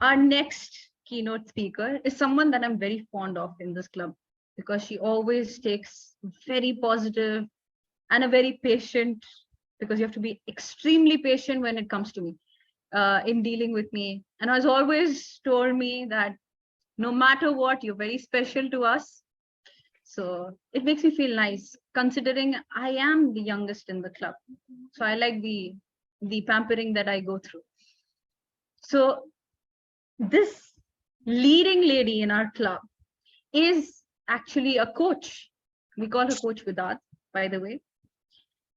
Our next keynote speaker is someone that I'm very fond of in this club because she always takes very positive and a very patient, because you have to be extremely patient when it comes to me in dealing with me. And has always told me that no matter what, you're very special to us. So it makes me feel nice considering I am the youngest in the club. So I like the pampering that I go through. So this leading lady in our club is actually a coach. We call her Coach Widad, by the way.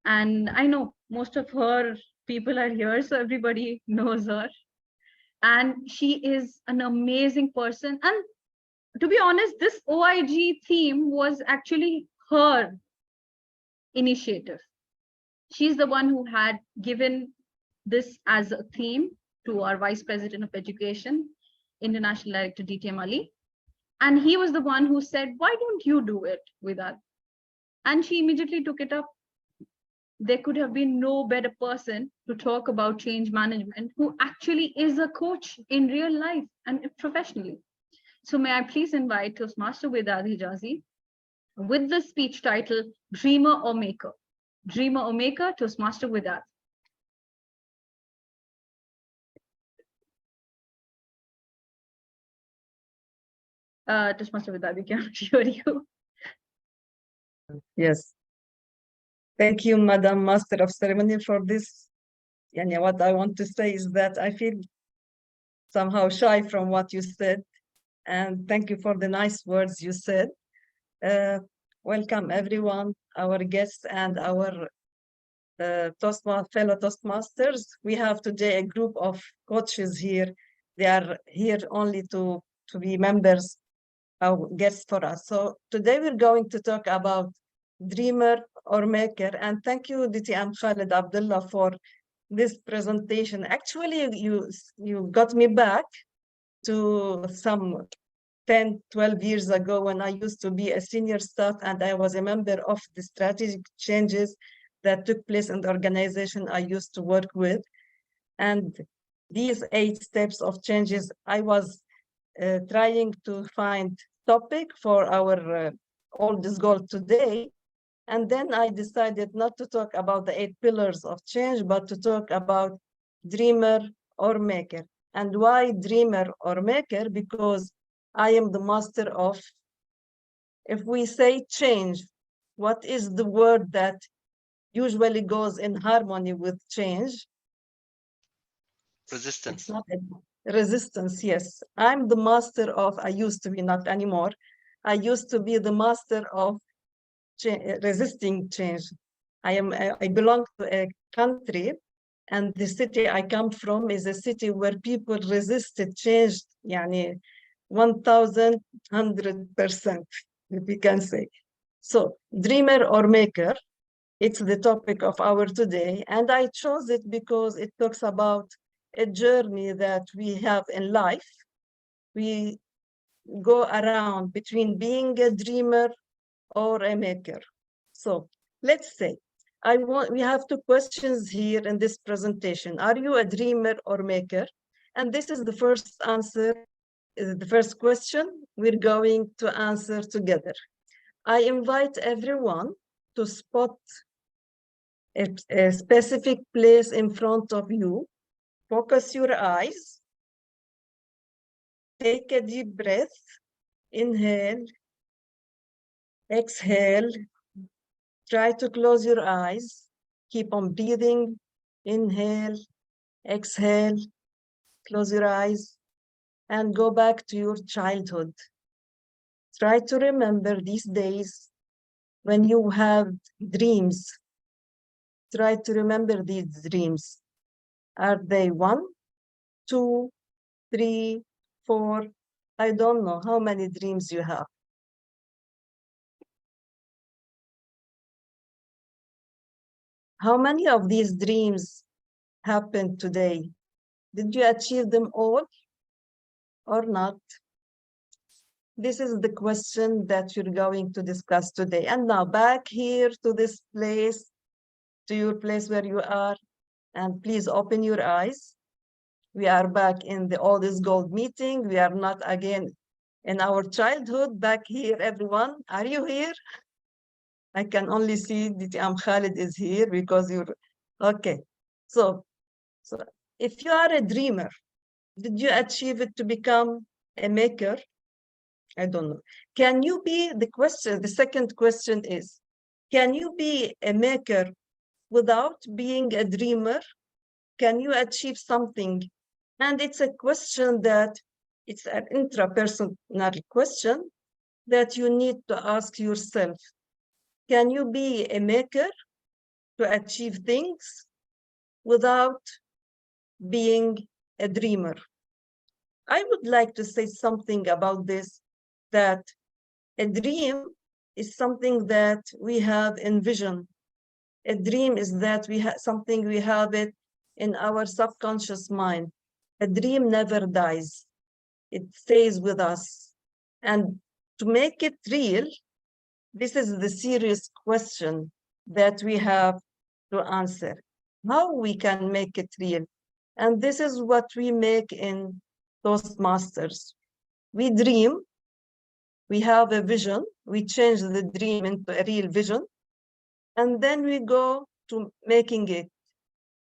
And I know most of her people are here, so everybody knows her. And she is an amazing person. And to be honest, this OiG theme was actually her initiative. She's the one who had given this as a theme to our Vice President of Education, International Director DTM Ali. And he was the one who said, why don't you do it with us? And she immediately took it up. There could have been no better person to talk about change management who actually is a coach in real life and professionally. So may I please invite Toastmaster Widad Hijazi with the speech title, Dreamer or Maker. Dreamer or Maker, Toastmaster Widad. Toastmaster Widad, we cannot hear you. Yes. Thank you, Madam Master of Ceremony, for this. And what I want to say is that I feel somehow shy from what you said. And thank you for the nice words you said. Welcome, everyone, our guests and our fellow Toastmasters. We have today a group of coaches here. They are here only to be members, our guests for us. So today we're going to talk about dreamer or maker. And thank you, DTM Khalid Abdullah, for this presentation. Actually, you got me back to some 10, 12 years ago when I used to be a senior staff and I was a member of the strategic changes that took place in the organization I used to work with. And these 8 steps of changes, I was trying to find topic for our all this goal today. And then I decided not to talk about the 8 pillars of change, but to talk about dreamer or maker. And why dreamer or maker? Because I am the master of, if we say change, what is the word that usually goes in harmony with change? Resistance. It's not resistance, yes. I'm the master of, I used to be, not anymore. I used to be the master of resisting change. I belong to a country, and the city I come from is a city where people resisted change, 1,100%, if we can say. So, dreamer or maker, it's the topic of our today, and I chose it because it talks about a journey that we have in life. We go around between being a dreamer or a maker. So let's say we have 2 questions here in this presentation. Are you a dreamer or maker? And this is the first answer, the first question we're going to answer together. I invite everyone to spot a specific place in front of you. Focus your eyes. Take a deep breath. Inhale. Exhale. Try to close your eyes. Keep on breathing. Inhale. Exhale. Close your eyes. And go back to your childhood. Try to remember these days when you have dreams. Try to remember these dreams. Are they 1, 2, 3, 4? I don't know how many dreams you have. How many of these dreams happened today? Did you achieve them all or not? This is the question that you're going to discuss today. And now back here to this place, to your place where you are, and please open your eyes. We are back in the All is Gold meeting. We are not again in our childhood. Back here, everyone. Are you here? I can only see that Khalid is here because you're okay. So if you are a dreamer, did you achieve it to become a maker? I don't know. Can you be the question? The second question is, can you be a maker without being a dreamer? Can you achieve something? And it's a question that it's an intrapersonal question that you need to ask yourself. Can you be a maker to achieve things without being a dreamer? I would like to say something about this, that a dream is something that we have in vision. A dream is that we have something, we have it in our subconscious mind. A dream never dies. It stays with us. And to make it real, this is the serious question that we have to answer. How we can make it real? And this is what we make in Toastmasters. We dream, we have a vision, we change the dream into a real vision, and then we go to making it.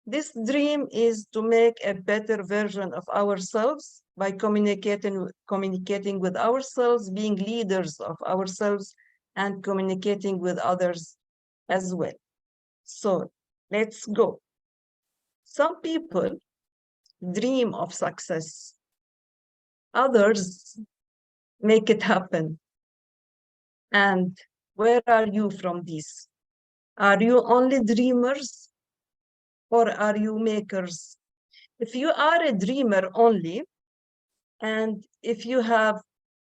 This dream is to make a better version of ourselves by communicating with ourselves, being leaders of ourselves, and communicating with others as well. So let's go. Some people dream of success. Others make it happen. And where are you from this? Are you only dreamers or are you makers? If you are a dreamer only, and if you have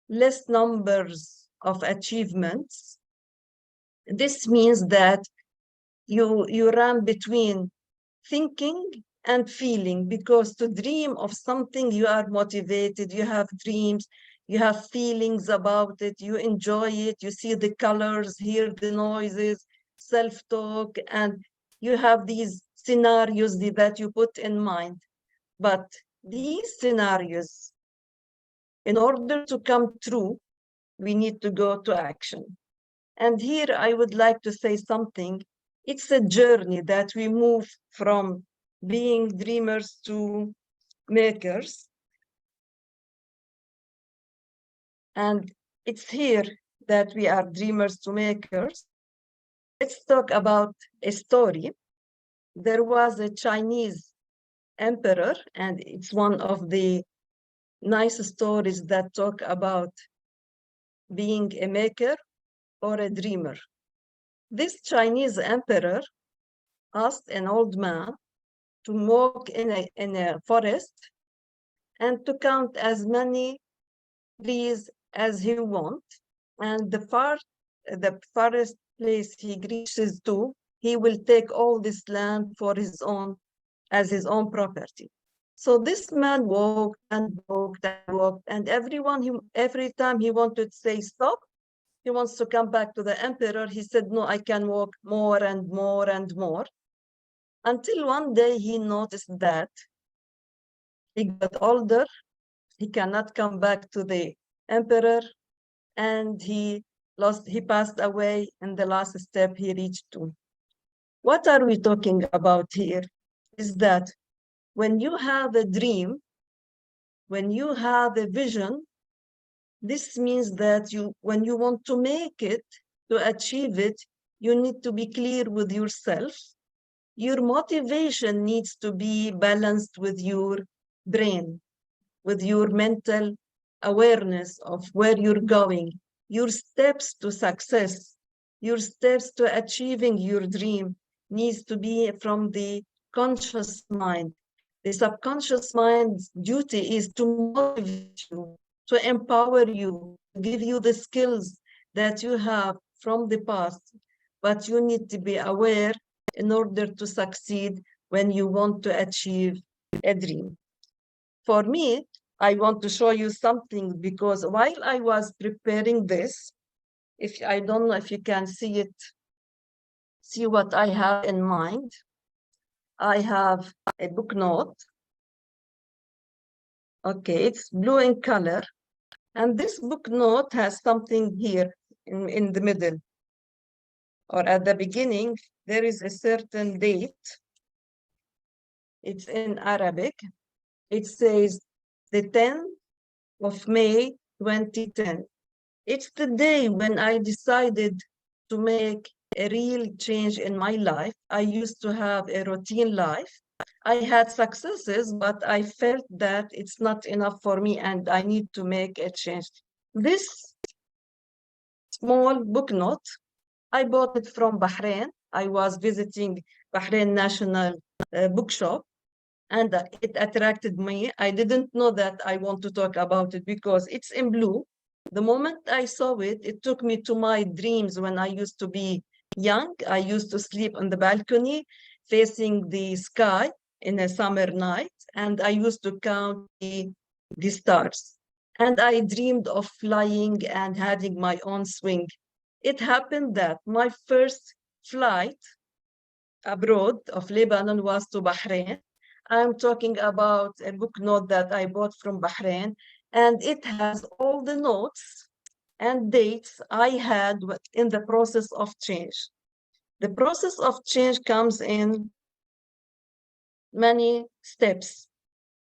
less numbers of achievements, this means that you run between thinking and feeling, because to dream of something, you are motivated, you have dreams, you have feelings about it, you enjoy it, you see the colors, hear the noises, self-talk, and you have these scenarios that you put in mind. But these scenarios, in order to come true, we need to go to action. And here I would like to say something. It's a journey that we move from being dreamers to makers. And it's here that we are dreamers to makers. Let's talk about a story. There was a Chinese emperor, and it's one of the nice stories that talk about being a maker or a dreamer. This Chinese emperor asked an old man to walk in a forest and to count as many trees as he wants. And the farthest place he reaches to, he will take all this land for his own, as his own property. So this man walked and walked and walked, and every time he wanted to say stop, he wants to come back to the emperor. He said, no, I can walk more and more and more. Until one day he noticed that he got older, he cannot come back to the emperor, and he passed away in the last step he reached to. What are we talking about here? Is that when you have a dream, when you have a vision, this means that when you want to make it, to achieve it, you need to be clear with yourself. Your motivation needs to be balanced with your brain, with your mental awareness of where you're going, your steps to success, your steps to achieving your dream needs to be from the conscious mind. The subconscious mind's duty is to motivate you, to empower you, to give you the skills that you have from the past, but you need to be aware in order to succeed when you want to achieve a dream. For me, I want to show you something, because while I was preparing this, I don't know if you can see it, see what I have in mind. I have a book note, Okay, it's blue in color. And this book note has something here in the middle or at the beginning. There is a certain date. It's in Arabic. It says the 10th of May 2010. It's the day when I decided to make a real change in my life. I used to have a routine life. I had successes, but I felt that it's not enough for me and I need to make a change. This small book note, I bought it from Bahrain. I was visiting Bahrain National Bookshop and it attracted me. I didn't know that I want to talk about it because it's in blue. The moment I saw it, it took me to my dreams when I used to be young. I used to sleep on the balcony facing the sky in a summer night, and I used to count the stars. And I dreamed of flying and having my own swing. It happened that my first flight abroad of Lebanon was to Bahrain. I'm talking about a book note that I bought from Bahrain, and it has all the notes and dates I had in the process of change. The process of change comes in many steps.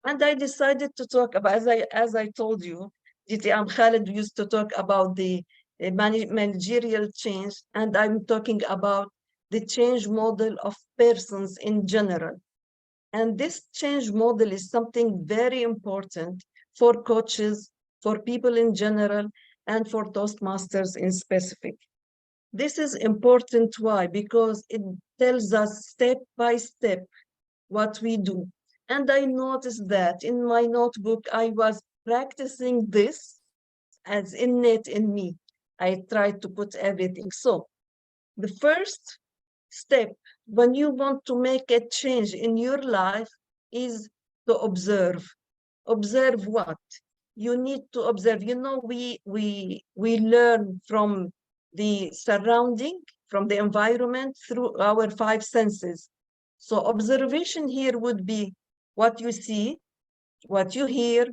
And I decided to talk about, as I told you, GTM Khalid used to talk about the managerial change, and I'm talking about the change model of persons in general. And this change model is something very important for coaches, for people in general, and for Toastmasters in specific. This is important. Why? Because it tells us step by step what we do. And I noticed that in my notebook, I was practicing this as innate in me. I tried to put everything. So the first step when you want to make a change in your life is to observe. Observe what? You need to observe. You know, we learn from the surrounding, from the environment through our five senses. So observation here would be what you see, what you hear,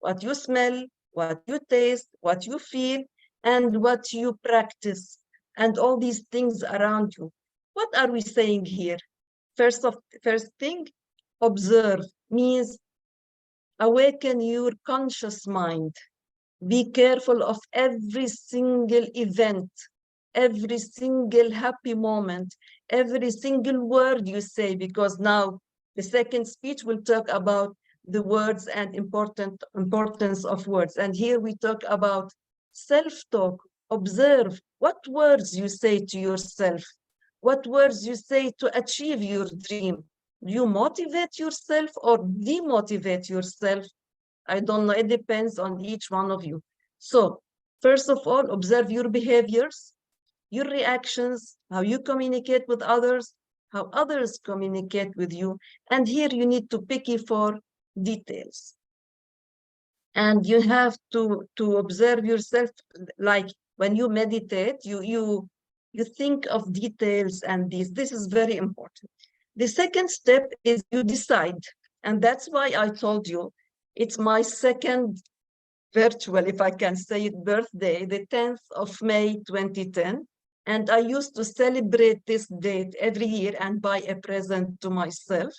what you smell, what you taste, what you feel, and what you practice, and all these things around you. What are we saying here? First thing, observe means awaken your conscious mind. Be careful of every single event, every single happy moment, every single word you say, because now the second speech will talk about the words and importance of words. And here we talk about self-talk. Observe what words you say to yourself, what words you say to achieve your dream. Do you motivate yourself or demotivate yourself? I don't know. It depends on each one of you. So first of all, observe your behaviors, your reactions, how you communicate with others, how others communicate with you. And here you need to picky for details. And you have to observe yourself, like when you meditate, you think of details, and this is very important. The second step is you decide. And that's why I told you it's my second virtual, if I can say it, birthday, the 10th of May 2010. And I used to celebrate this date every year and buy a present to myself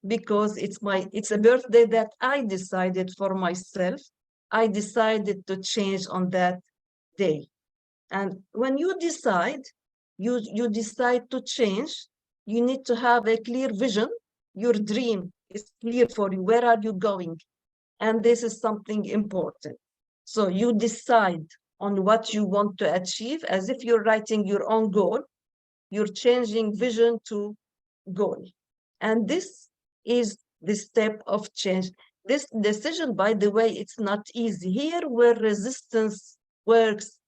because it's a birthday that I decided for myself. I decided to change on that day. And when you decide, you decide to change, you need to have a clear vision. Your dream is clear for you. Where are you going? And this is something important. So you decide on what you want to achieve as if you're writing your own goal. You're changing vision to goal. And this is the step of change. This decision, by the way, it's not easy. Here where resistance works,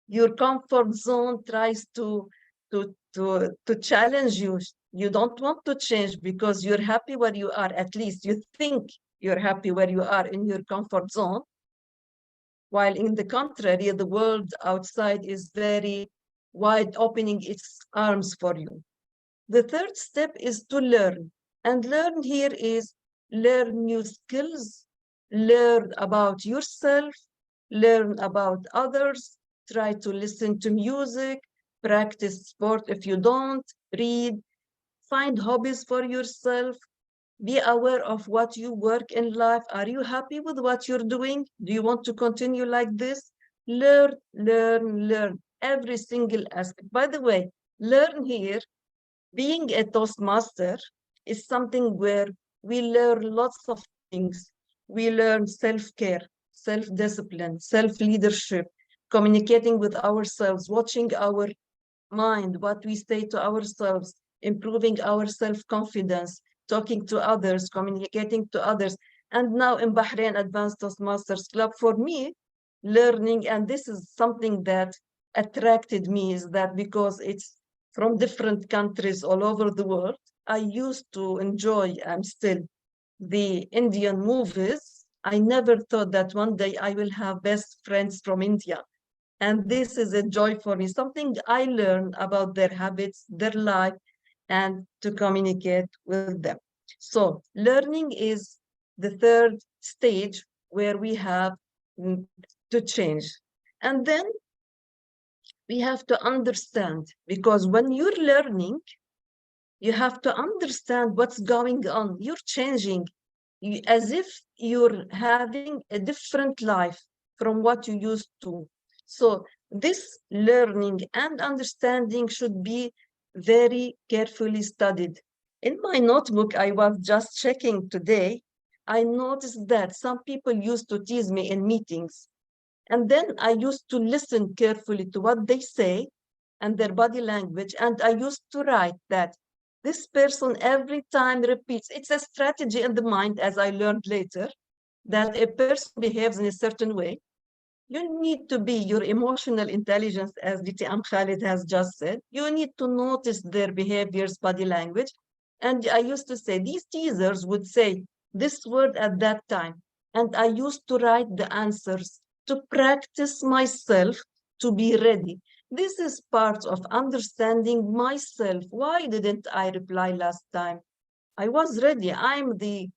your comfort zone tries to challenge you. You don't want to change because you're happy where you are. At least you think you're happy where you are in your comfort zone. While in the contrary, the world outside is very wide, opening its arms for you. The third step is to learn. And learn here is learn new skills, learn about yourself, learn about others, try to listen to music, practice sport if you don't, read, find hobbies for yourself, be aware of what you work in life. Are you happy with what you're doing? Do you want to continue like this? Learn, learn, learn every single aspect. By the way, learn here, being a Toastmaster is something where we learn lots of things. We learn self-care, self-discipline, self-leadership, communicating with ourselves, watching our mind, what we say to ourselves, improving our self-confidence, talking to others, communicating to others. And now in Bahrain Advanced Toastmasters Club, for me, learning, and this is something that attracted me, is that because it's from different countries all over the world, I used to enjoy, I'm still, the Indian movies. I never thought that one day I will have best friends from India. And this is a joy for me, something I learn about their habits, their life, and to communicate with them. So learning is the third stage where we have to change. And then we have to understand, because when you're learning, you have to understand what's going on. You're changing as if you're having a different life from what you used to. So this learning and understanding should be very carefully studied. In my notebook, I was just checking today, I noticed that some people used to tease me in meetings. And then I used to listen carefully to what they say and their body language. And I used to write that this person every time repeats. It's a strategy in the mind, as I learned later, that a person behaves in a certain way. You need to be your emotional intelligence, as DTM Khalid has just said. You need to notice their behaviors, body language. And I used to say, these teasers would say this word at that time. And I used to write the answers to practice myself to be ready. This is part of understanding myself. Why didn't I reply last time? I was ready. I'm the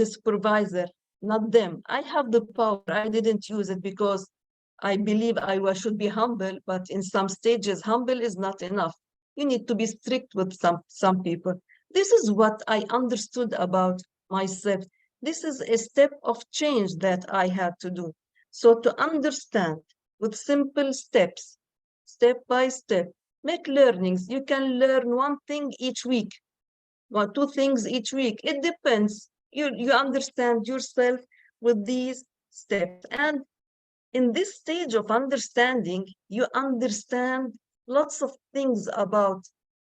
supervisor, not them. I have the power. I didn't use it because I believe should be humble, but in some stages, humble is not enough. You need to be strict with some people. This is what I understood about myself. This is a step of change that I had to do. So to understand with simple steps, step by step, make learnings. You can learn one thing each week, or two things each week. It depends. You understand yourself with these steps. And in this stage of understanding, you understand lots of things about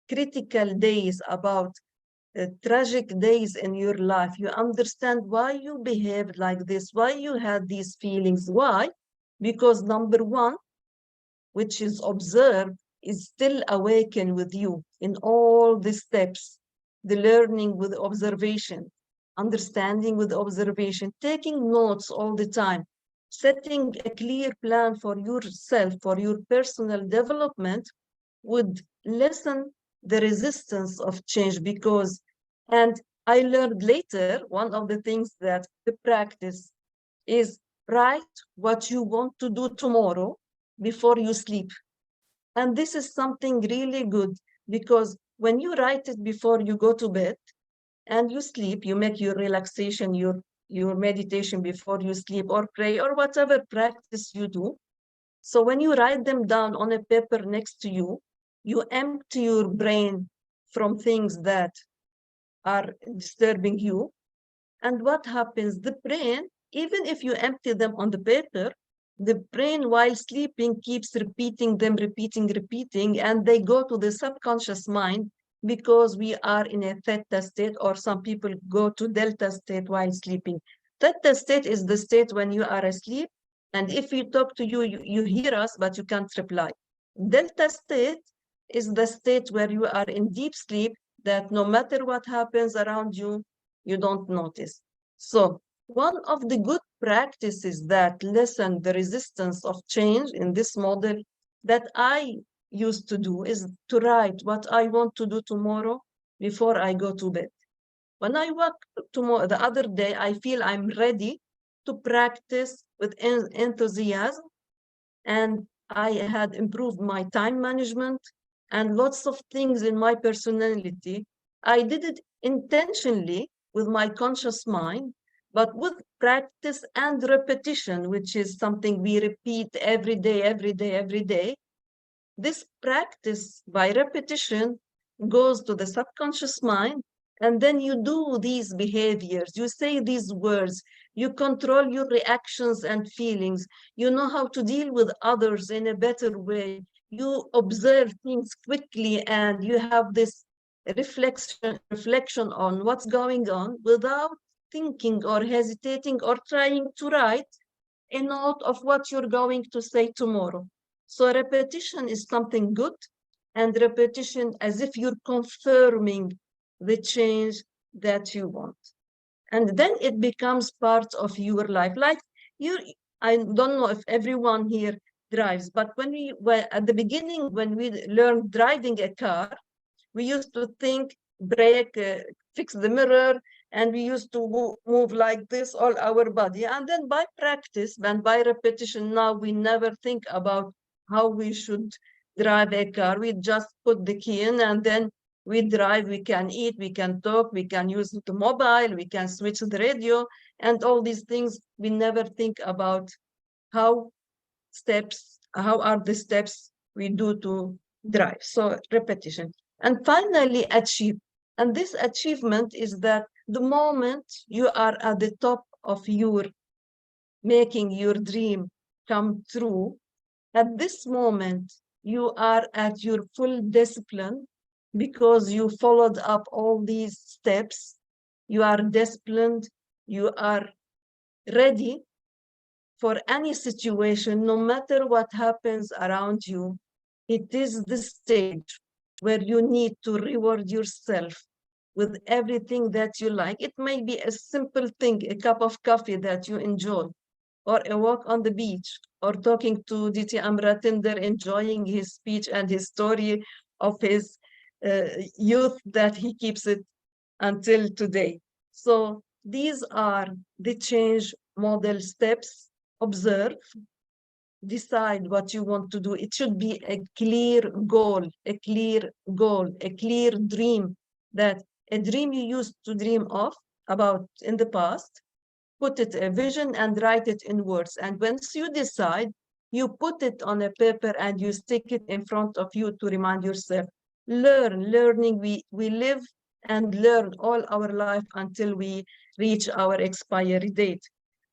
critical days, about tragic days in your life. You understand why you behaved like this, why you had these feelings. Why? Because number one, which is observed, is still awakened with you in all the steps. The learning with observation, understanding with observation, taking notes all the time, setting a clear plan for yourself, for your personal development, would lessen the resistance of change. Because, and I learned later, one of the things that the practice is write what you want to do tomorrow before you sleep. And this is something really good, because when you write it before you go to bed and you sleep, you make your relaxation, your meditation before you sleep, or pray, or whatever practice you do. So when you write them down on a paper next to you, you empty your brain from things that are disturbing you. And what happens? The brain, even if you empty them on the paper, the brain while sleeping keeps repeating them, repeating, and they go to the subconscious mind, because we are in a theta state, or some people go to delta state while sleeping. Theta state is the state when you are asleep, and if we talk to you, you hear us, but you can't reply. Delta state is the state where you are in deep sleep, that no matter what happens around you, you don't notice. So one of the good practices that lessen the resistance of change in this model that I used to do is to write what I want to do tomorrow before I go to bed. When I work tomorrow, the other day, I feel I'm ready to practice with enthusiasm, and I had improved my time management and lots of things in my personality. I did it intentionally with my conscious mind, but with practice and repetition, which is something we repeat every day, every day, every day. This practice by repetition goes to the subconscious mind, and then you do these behaviors, you say these words, you control your reactions and feelings, you know how to deal with others in a better way, you observe things quickly, and you have this reflection on what's going on without thinking or hesitating or trying to write a note of what you're going to say tomorrow. So repetition is something good, and repetition as if you're confirming the change that you want. And then it becomes part of your life. Like I don't know if everyone here drives, but when we were at the beginning, when we learned driving a car, we used to think, brake, fix the mirror, and we used to move like this all our body. And then by practice and by repetition, now we never think about how we should drive a car. We just put the key in, and then we drive, we can eat, we can talk, we can use the mobile, we can switch the radio, and all these things. We never think about how are the steps we do to drive. So repetition. And finally, achieve. And this achievement is that the moment you are at the top of your making your dream come true, at this moment, you are at your full discipline because you followed up all these steps. You are disciplined, you are ready for any situation, no matter what happens around you. It is the stage where you need to reward yourself with everything that you like. It may be a simple thing, a cup of coffee that you enjoy, or a walk on the beach, or talking to DT Amratinder, enjoying his speech and his story of his youth that he keeps it until today. So these are the change model steps. Observe, decide what you want to do. It should be a clear goal, a clear goal, a clear dream, that a dream you used to dream of about in the past, put it a vision and write it in words. And once you decide, you put it on a paper and you stick it in front of you to remind yourself. Learning, we live and learn all our life until we reach our expiry date.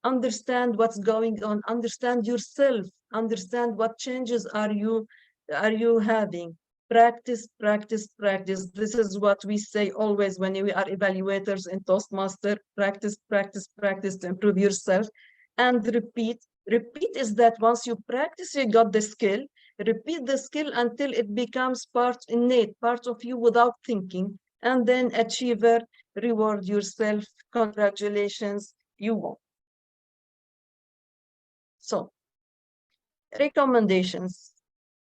Understand what's going on, understand yourself, understand what changes are you having. Practice, practice, practice. This is what we say always when we are evaluators in Toastmaster. Practice, practice, practice to improve yourself. And repeat. Repeat is that once you practice, you got the skill. Repeat the skill until it becomes innate, part of you without thinking. And then achiever, reward yourself. Congratulations, you won. So, recommendations.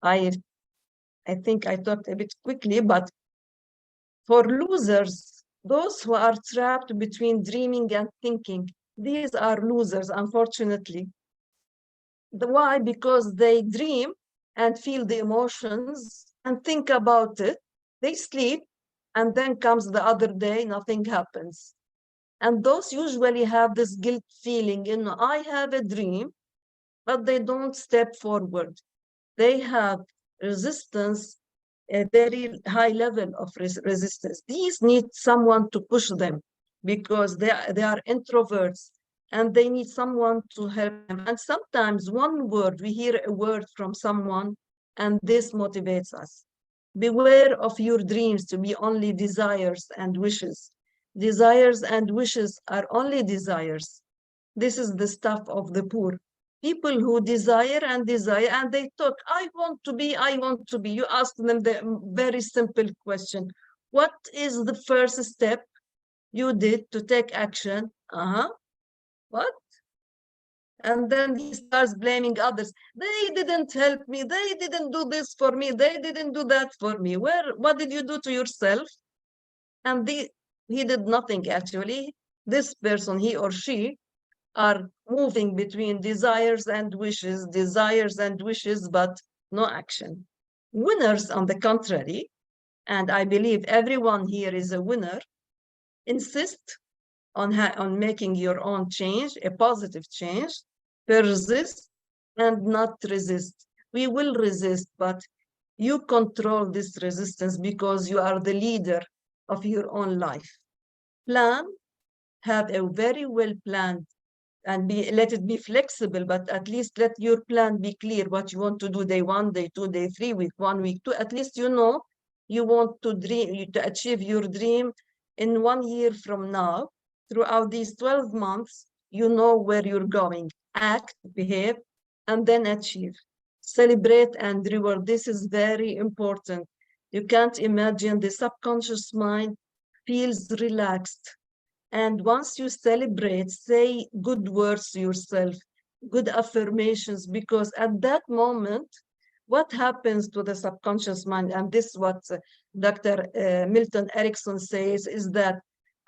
I think I talked a bit quickly, but for losers, those who are trapped between dreaming and thinking, these are losers, unfortunately. Why? Because they dream and feel the emotions and think about it. They sleep, and then comes the other day, nothing happens. And those usually have this guilt feeling, I have a dream, but they don't step forward. They have resistance, a very high level of resistance. These need someone to push them because they are introverts and they need someone to help them. And sometimes one word, we hear a word from someone and this motivates us. Beware of your dreams to be only desires and wishes. Desires and wishes are only desires. This is the stuff of the poor. People who desire and they talk, I want to be. You ask them the very simple question. What is the first step you did to take action? What? And then he starts blaming others. They didn't help me. They didn't do this for me. They didn't do that for me. What did you do to yourself? And he did nothing, actually. This person, he or she, are moving between desires and wishes, but no action. Winners, on the contrary, and I believe everyone here is a winner, insist on making your own change, a positive change, persist and not resist. We will resist, but you control this resistance because you are the leader of your own life. Plan, have a very well planned and let it be flexible, but at least let your plan be clear what you want to do day 1, day 2, day 3, week 1, week 2. At least you know you want to achieve your dream in 1 year from now. Throughout these 12 months, you know where you're going. Act, behave, and then achieve. Celebrate and reward. This is very important. You can't imagine the subconscious mind feels relaxed. And once you celebrate, say good words to yourself, good affirmations, because at that moment, what happens to the subconscious mind, and this is what Dr. Milton Erickson says, is that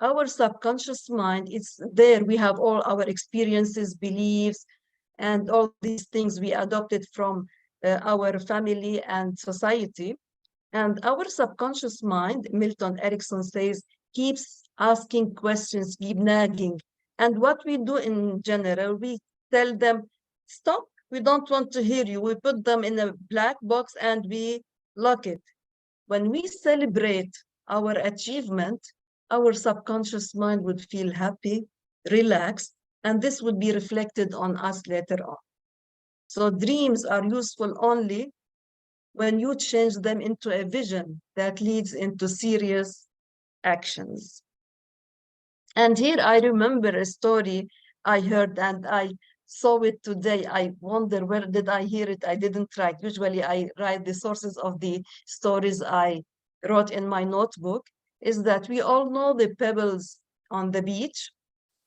our subconscious mind, it's there. We have all our experiences, beliefs, and all these things we adopted from our family and society. And our subconscious mind, Milton Erickson says, keeps asking questions, keep nagging. And what we do in general, we tell them, stop, we don't want to hear you. We put them in a black box and we lock it. When we celebrate our achievement, our subconscious mind would feel happy, relaxed, and this would be reflected on us later on. So dreams are useful only when you change them into a vision that leads into serious actions. And here I remember a story I heard, and I saw it today. I wonder, where did I hear it? I didn't write. Usually I write the sources of the stories I wrote in my notebook, is that we all know the pebbles on the beach.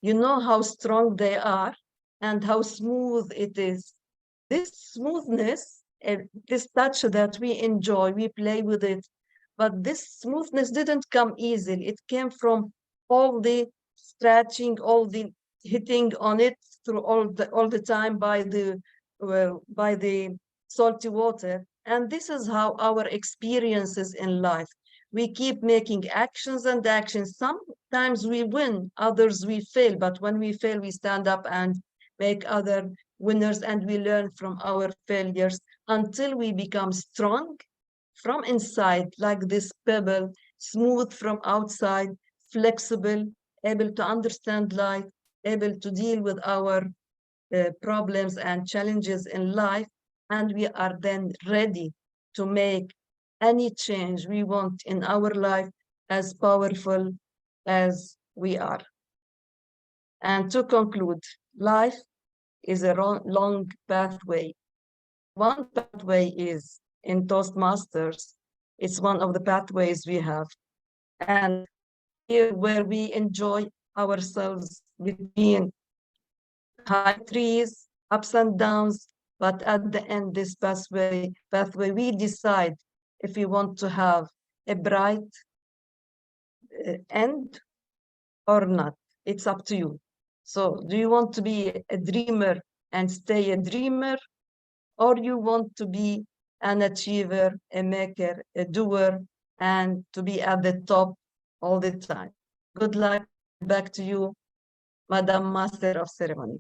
You know how strong they are and how smooth it is. This smoothness, this touch that we enjoy, we play with it, but this smoothness didn't come easily. It came from all the scratching, all the hitting on it through all the time by the salty water. And this is how our experiences in life. We keep making actions and actions. Sometimes we win, others we fail, but when we fail, we stand up and make other winners, and we learn from our failures until we become strong from inside, like this pebble, smooth from outside, flexible, able to understand life, able to deal with our problems and challenges in life, and we are then ready to make any change we want in our life, as powerful as we are. And to conclude, life is a long pathway. One pathway is in Toastmasters. It's one of the pathways we have. And here where we enjoy ourselves between high trees, ups and downs, but at the end, this pathway, we decide if we want to have a bright end or not. It's up to you. So do you want to be a dreamer and stay a dreamer, or you want to be an achiever, a maker, a doer, and to be at the top all the time? Good luck. Back to you, Madam Master of Ceremony.